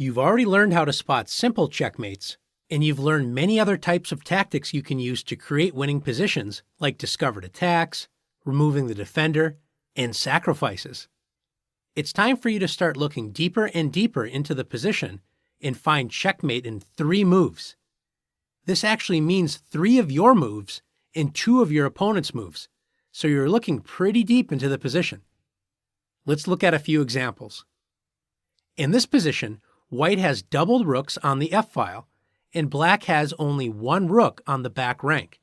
You've already learned how to spot simple checkmates, and you've learned many other types of tactics you can use to create winning positions, like discovered attacks, removing the defender, and sacrifices. It's time for you to start looking deeper and deeper into the position and find checkmate in 3 moves. This actually means 3 of your moves and 2 of your opponent's moves, so you're looking pretty deep into the position. Let's look at a few examples. In this position, white has doubled rooks on the f-file, and black has only 1 rook on the back rank.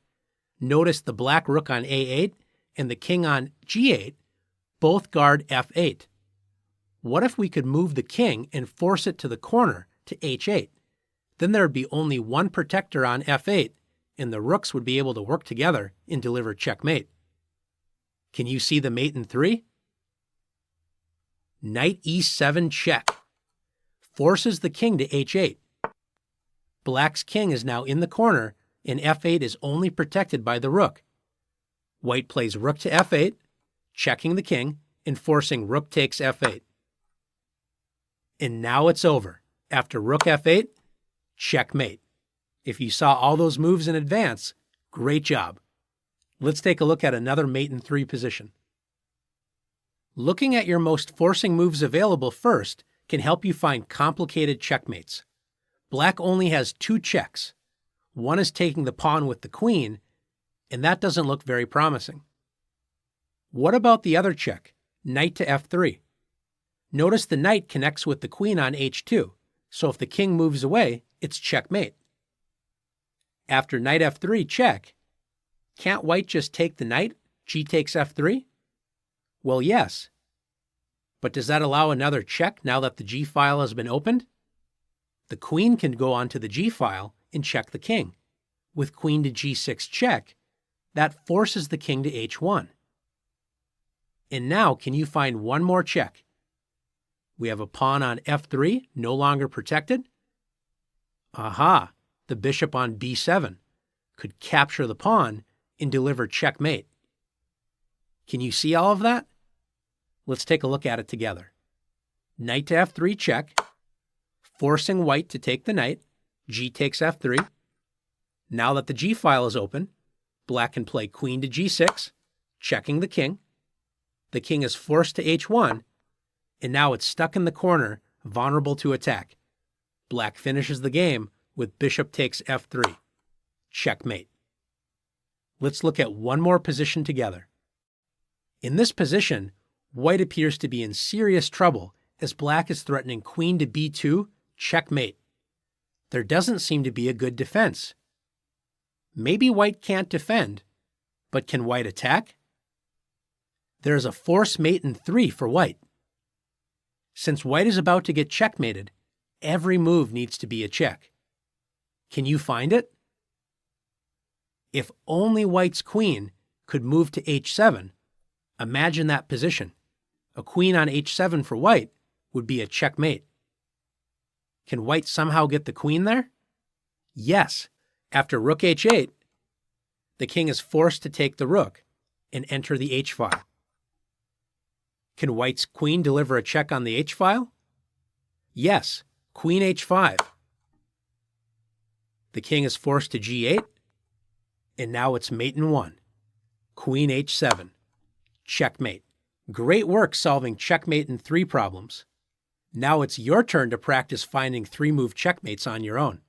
Notice the black rook on a8 and the king on g8 both guard f8. What if we could move the king and force it to the corner to h8? Then there would be only 1 protector on f8, and the rooks would be able to work together and deliver checkmate. Can you see the mate in 3? Knight e7 check. Forces the king to h8. Black's king is now in the corner, and f8 is only protected by the rook. White plays rook to f8, checking the king, and forcing rook takes f8. And now it's over. After rook f8, checkmate. If you saw all those moves in advance, great job. Let's take a look at another mate in 3 position. Looking at your most forcing moves available first can help you find complicated checkmates. Black only has 2 checks. One is taking the pawn with the queen, and that doesn't look very promising. What about the other check, knight to f3? Notice the knight connects with the queen on h2, so if the king moves away, it's checkmate. After knight f3 check, can't white just take the knight, g takes f3? Well, yes. But does that allow another check now that the g-file has been opened? The queen can go onto the g-file and check the king. With queen to g6 check, that forces the king to h1. And now, can you find one more check? We have a pawn on f3, no longer protected. Aha, the bishop on b7 could capture the pawn and deliver checkmate. Can you see all of that? Let's take a look at it together. Knight to f3 check, forcing white to take the knight, g takes f3. Now that the g-file is open, black can play queen to g6, checking the king. The king is forced to h1, and now it's stuck in the corner, vulnerable to attack. Black finishes the game with bishop takes f3. Checkmate. Let's look at one more position together. In this position, white appears to be in serious trouble as black is threatening queen to b2, checkmate. There doesn't seem to be a good defense. Maybe white can't defend, but can white attack? There's a force mate in 3 for white. Since white is about to get checkmated, every move needs to be a check. Can you find it? If only white's queen could move to h7, imagine that position. A queen on h7 for white would be a checkmate. Can white somehow get the queen there? Yes. After rook h8, the king is forced to take the rook and enter the h-file. Can white's queen deliver a check on the h-file? Yes. Queen h5. The king is forced to g8, and now it's mate in 1. Queen h7. Checkmate. Great work solving checkmate in 3 problems. Now it's your turn to practice finding 3-move checkmates on your own.